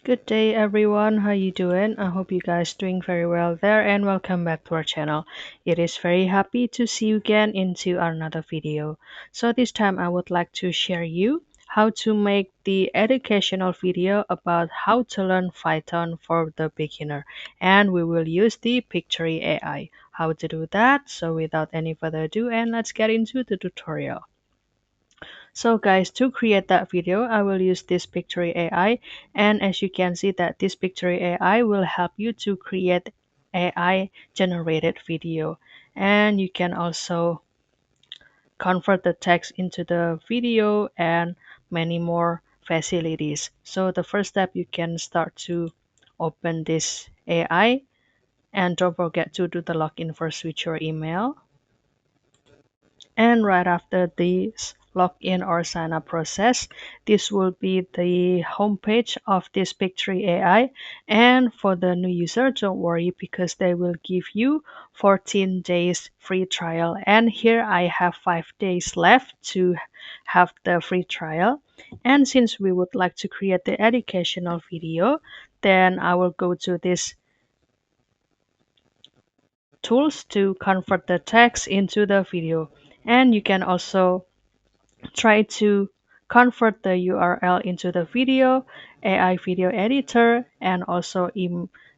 Good day everyone, how you doing? I hope you guys doing very well there and welcome back to our channel. It is very happy to see you again into another video. So this time I would like to share you how to make the educational video about how to learn Python for the beginner, and we will use the Pictory AI. How to do that? So without any further ado, and let's get into the tutorial. So guys, to create that video, I will use this Pictory AI, and as you can see that this Pictory AI will help you to create AI generated video, and you can also convert the text into the video and many more facilities. So the first step, you can start to open this AI, and don't forget to do the login first with your email. And right after this login or sign up process, this will be the homepage of this Pictory AI. And for the new user, don't worry because they will give you 14 days free trial. And here I have 5 days left to have the free trial. And since we would like to create the educational video, then I will go to this tools to convert the text into the video. And you can also try to convert the URL into the video, AI video editor, and also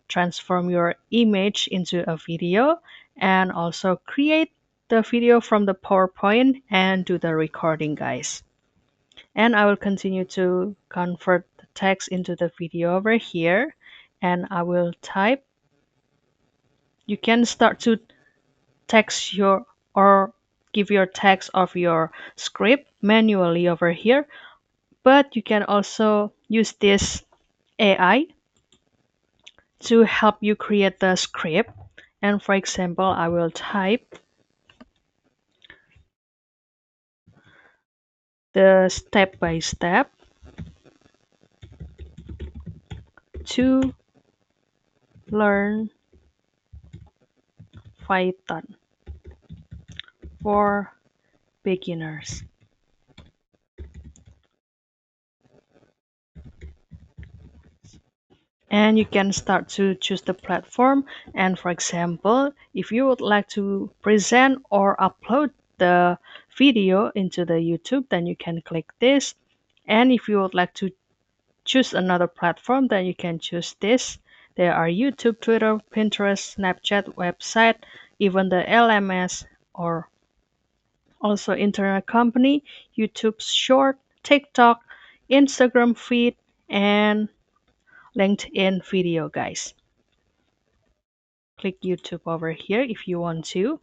transform your image into a video, and also create the video from the PowerPoint and do the recording, guys. And I will continue to convert the text into the video over here, and I will type. You can start to text your or give your text of your script manually over here, but you can also use this AI to help you create the script. And for example, I will type the step by step to learn Python for beginners. And you can start to choose the platform. And for example, if you would like to present or upload the video into the YouTube, then you can click this. And if you would like to choose another platform, then you can choose this. There are YouTube, Twitter, Pinterest, Snapchat, website, even the LMS, or also internet company, YouTube short, TikTok, Instagram feed, and LinkedIn video, guys. Click YouTube over here if you want to.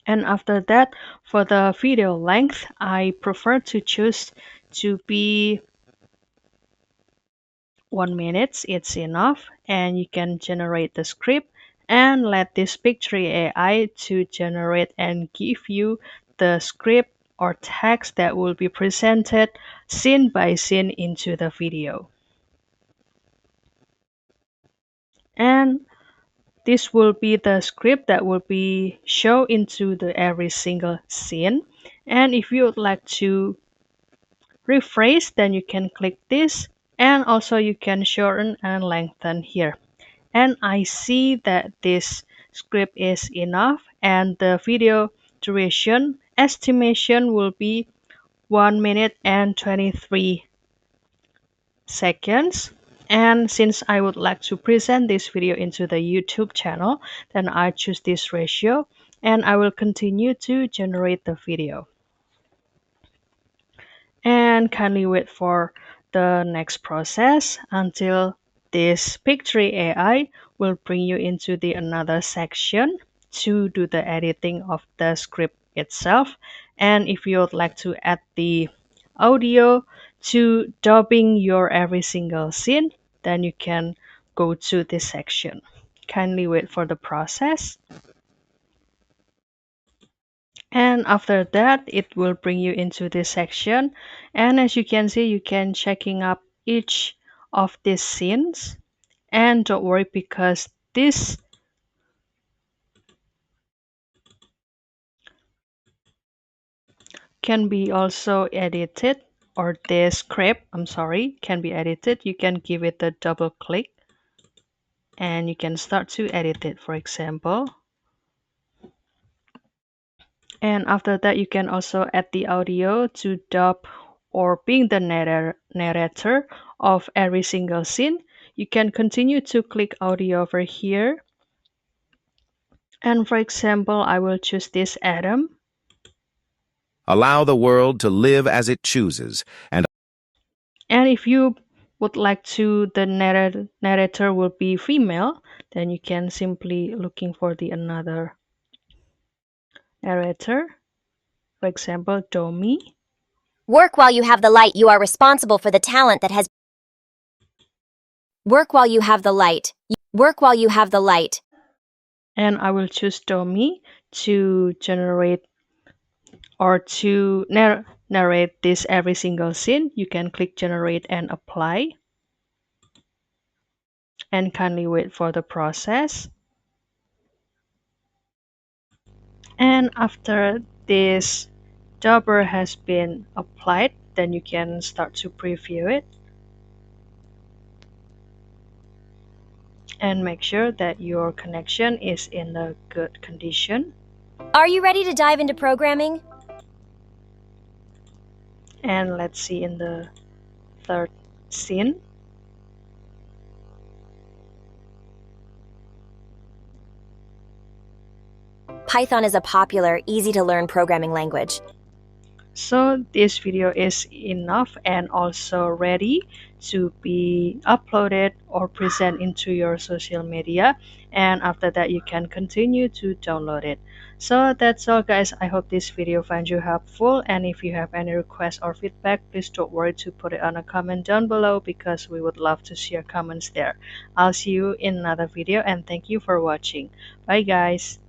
And after that, for the video length, I prefer to choose to be 1 minute. It's enough, and you can generate the script and let this Pictory AI to generate and give you the script or text that will be presented scene by scene into the video. And this will be the script that will be shown into the every single scene. And if you would like to rephrase, then you can click this, and also you can shorten and lengthen here. And I see that this script is enough, and the video duration estimation will be 1 minute and 23 seconds. And since I would like to present this video into the YouTube channel, then I choose this ratio, and I will continue to generate the video. And kindly wait for the next process until this Pictory AI will bring you into the another section to do the editing of the script itself. And if you would like to add the audio to dubbing your every single scene, then you can go to this section. Kindly wait for the process. And after that, it will bring you into this section. And as you can see, you can checking up each of these scenes. And don't worry because this can be also edited or this script, I'm sorry, can be edited, you can give it a double click and you can start to edit it, for example. And after that, you can also add the audio to dub or being the narrator of every single scene. You can continue to click audio over here. And for example, I will choose this Adam. Allow the world to live as it chooses, and And if you would like to, the narrator will be female, then you can simply looking for the another narrator. For example, Domi. Work while you have the light. You are responsible for the talent that has. Work while you have the light. Work while you have the light. And I will choose Domi to generate or to narrate this every single scene. You can click generate and apply. And kindly wait for the process. And after this dubber has been applied, then you can start to preview it. And make sure that your connection is in a good condition. Are you ready to dive into programming? And let's see in the third scene. Python is a popular, easy-to-learn programming language. So this video is enough and also ready to be uploaded or present into your social media, and after that you can continue to download it. So that's all guys, I hope this video finds you helpful, and if you have any requests or feedback, please don't worry to put it on a comment down below because we would love to see your comments there. I'll see you in another video and thank you for watching. Bye guys.